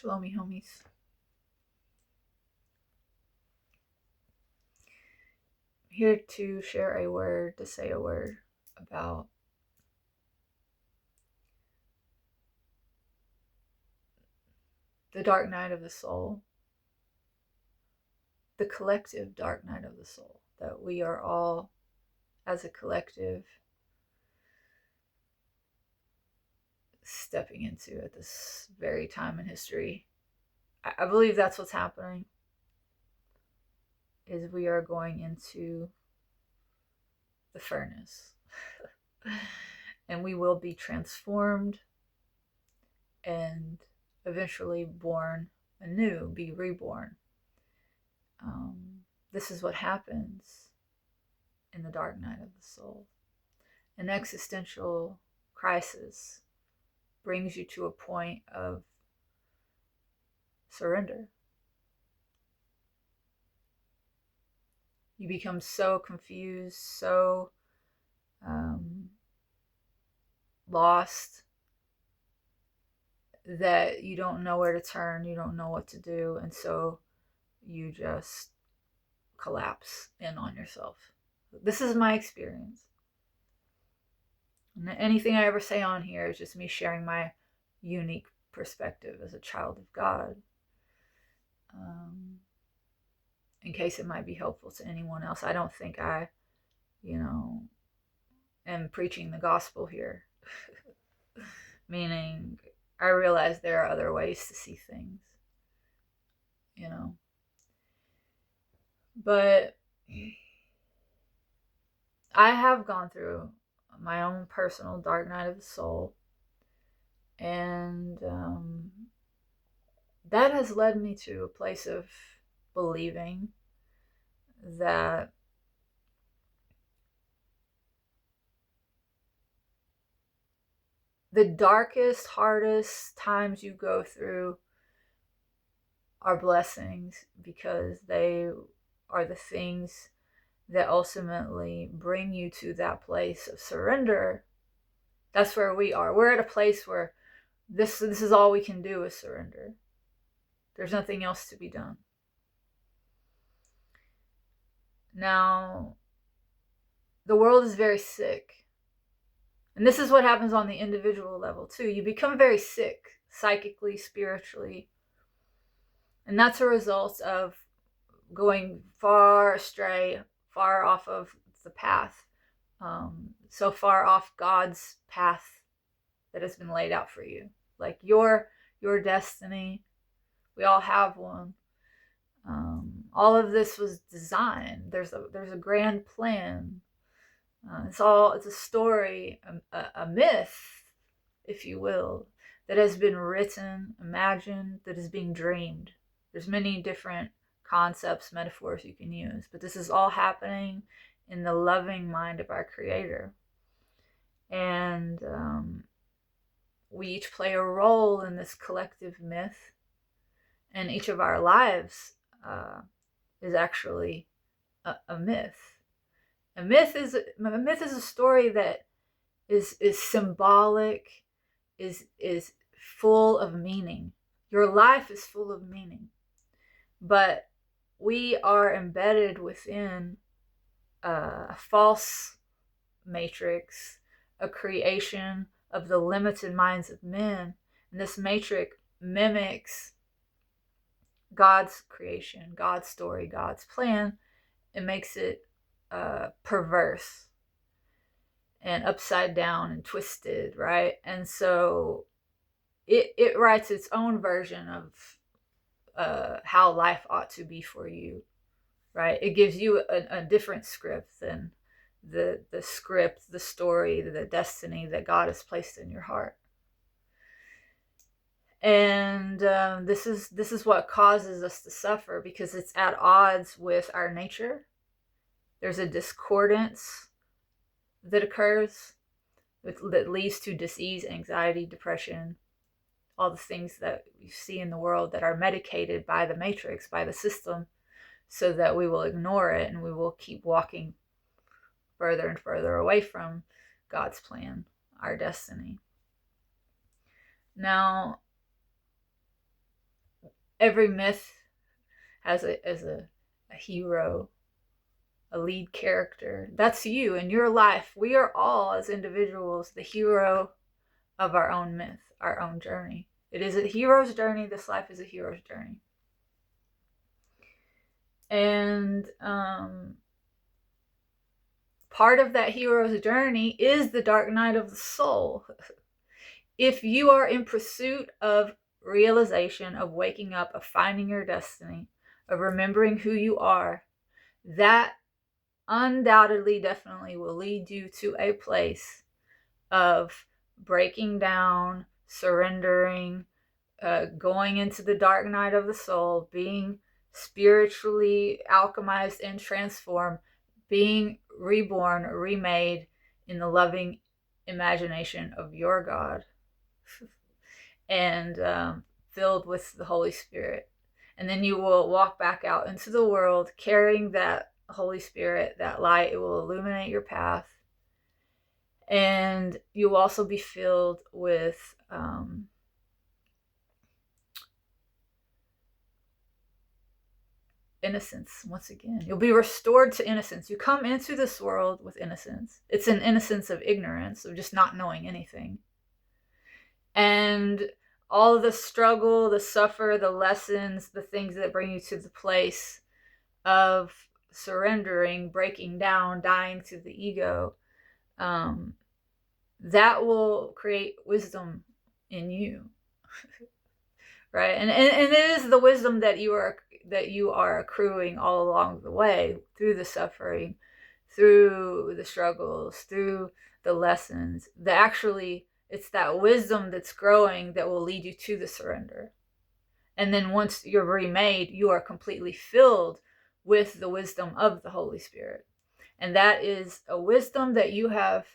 Shalom, homies. Here to share a word, to say a word about the dark night of the soul, the collective dark night of the soul that we are all, as a collective, stepping into at this very time in history. I believe that's what's happening, is we are going into the furnace. And we will be transformed and eventually born anew, be reborn. This is what happens in the dark night of the soul. An existential crisis brings you to a point of surrender. You become so confused, so lost, that you don't know where to turn, you don't know what to do, and so you just collapse in on yourself. This is my experience. And anything I ever say on here is just me sharing my unique perspective as a child of God, in case it might be helpful to anyone else. I don't think I, am preaching the gospel here. Meaning, I realize there are other ways to see things, But I have gone through my own personal dark night of the soul, and that has led me to a place of believing that the darkest, hardest times you go through are blessings, because they are the things that ultimately bring you to that place of surrender. That's where we are. We're at a place where this is all we can do is surrender. There's nothing else to be done. Now, the world is very sick. And this is what happens on the individual level too. You become very sick, psychically, spiritually. And that's a result of going far astray, far off of the path, so far off God's path that has been laid out for you. Like your destiny, we all have one. All of this was designed. There's a grand plan. It's a story, a myth, if you will, that has been written, imagined, that is being dreamed. There's many different concepts, metaphors you can use, but this is all happening in the loving mind of our Creator. And we each play a role in this collective myth, and each of our lives is actually a myth. A myth is a story that is symbolic, is full of meaning. Your life is full of meaning, but we are embedded within a false matrix, a creation of the limited minds of men, and this matrix mimics God's creation, God's story, God's plan. It makes it perverse and upside down and twisted, right? And so it writes its own version of how life ought to be for you, right? It gives you a different script than the script, the story, the destiny that God has placed in your heart. And this is what causes us to suffer, because it's at odds with our nature. There's a discordance that occurs that leads to disease, anxiety, depression, all the things that you see in the world that are medicated by the matrix, by the system, so that we will ignore it and we will keep walking further and further away from God's plan, our destiny. Now, Every myth has a hero, a lead character. That's you in your life. We are all, as individuals, the hero of our own myth, our own journey. It is a hero's journey. This life is a hero's journey. And part of that hero's journey is the dark night of the soul. If you are in pursuit of realization, of waking up, of finding your destiny, of remembering who you are, that undoubtedly, definitely will lead you to a place of breaking down, surrendering, going into the dark night of the soul, being spiritually alchemized and transformed, being reborn, remade in the loving imagination of your God, and filled with the Holy Spirit. And then you will walk back out into the world carrying that Holy Spirit, that light. It will illuminate your path. And you'll also be filled with innocence. Once again, you'll be restored to innocence. You come into this world with innocence. It's an innocence of ignorance, of just not knowing anything. And all of the struggle, the suffer, the lessons, the things that bring you to the place of surrendering, breaking down, dying to the ego, that will create wisdom in you. Right? And it is the wisdom that you are accruing all along the way, through the suffering, through the struggles, through the lessons. It's that wisdom that's growing that will lead you to the surrender. And then once you're remade, you are completely filled with the wisdom of the Holy Spirit. And that is a wisdom that you have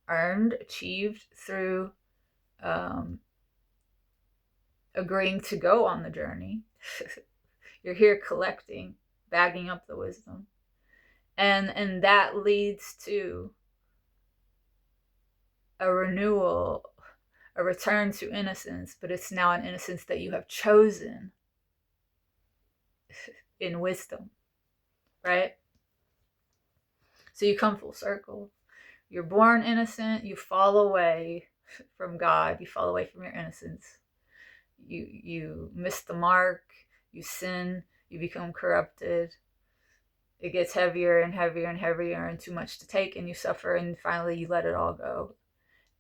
earned, achieved through agreeing to go on the journey. You're here collecting, bagging up the wisdom. And that leads to a renewal, a return to innocence, but it's now an innocence that you have chosen in wisdom, right? So you come full circle. You're born innocent, you fall away from God, you fall away from your innocence. You miss the mark, you sin, you become corrupted. It gets heavier and heavier and heavier and too much to take, and you suffer, and finally you let it all go.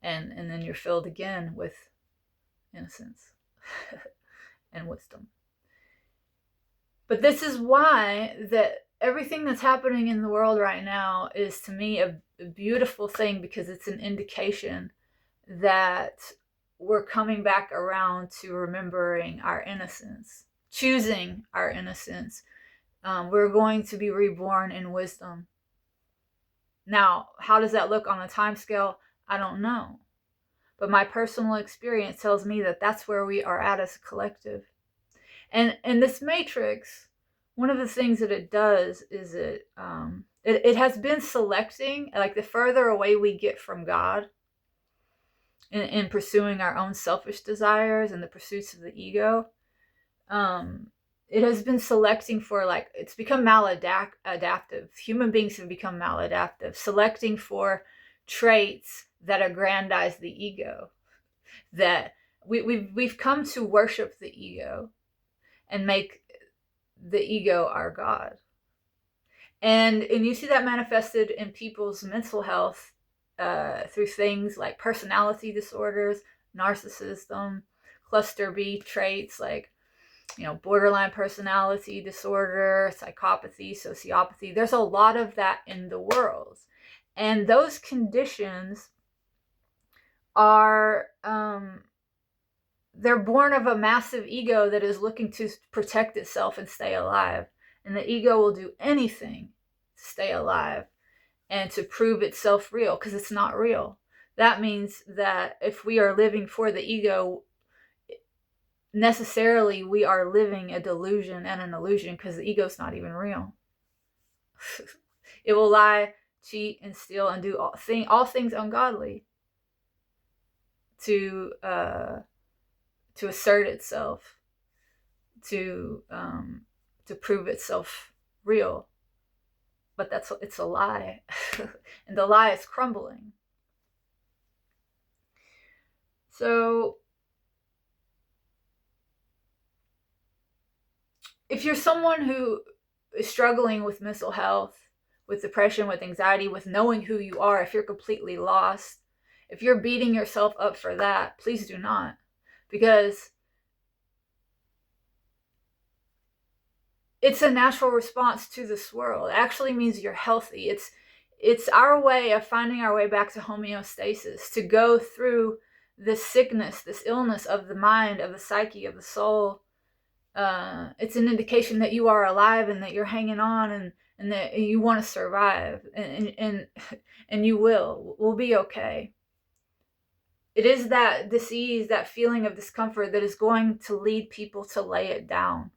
And then you're filled again with innocence and wisdom. But this is why that everything that's happening in the world right now is, to me, a beautiful thing, because it's an indication that we're coming back around to remembering our innocence, choosing our innocence. We're going to be reborn in wisdom. Now, how does that look on a time scale? I don't know. But my personal experience tells me that that's where we are at as a collective. And this matrix, one of the things that it does is it has been selecting, like the further away we get from God in pursuing our own selfish desires and the pursuits of the ego, it has been selecting for, like, it's become maladaptive. Human beings have become maladaptive, selecting for traits that aggrandize the ego. That we've come to worship the ego and make the ego our God. And you see that manifested in people's mental health through things like personality disorders, narcissism, cluster B traits like, borderline personality disorder, psychopathy, sociopathy. There's a lot of that in the world. And those conditions are, they're born of a massive ego that is looking to protect itself and stay alive. And the ego will do anything to stay alive and to prove itself real, because it's not real. That means that if we are living for the ego, necessarily we are living a delusion and an illusion, because the ego's not even real. It will lie, cheat, and steal, and do all things ungodly to assert itself to prove itself real. But it's a lie. And the lie is crumbling. So if you're someone who is struggling with mental health, with depression, with anxiety, with knowing who you are, if you're completely lost, if you're beating yourself up for that, please do not. Because it's a natural response to this world. It actually means you're healthy. It's our way of finding our way back to homeostasis, to go through this sickness, this illness of the mind, of the psyche, of the soul. It's an indication that you are alive and that you're hanging on, and that you want to survive, and you will. We'll be okay. It is that disease, that feeling of discomfort, that is going to lead people to lay it down.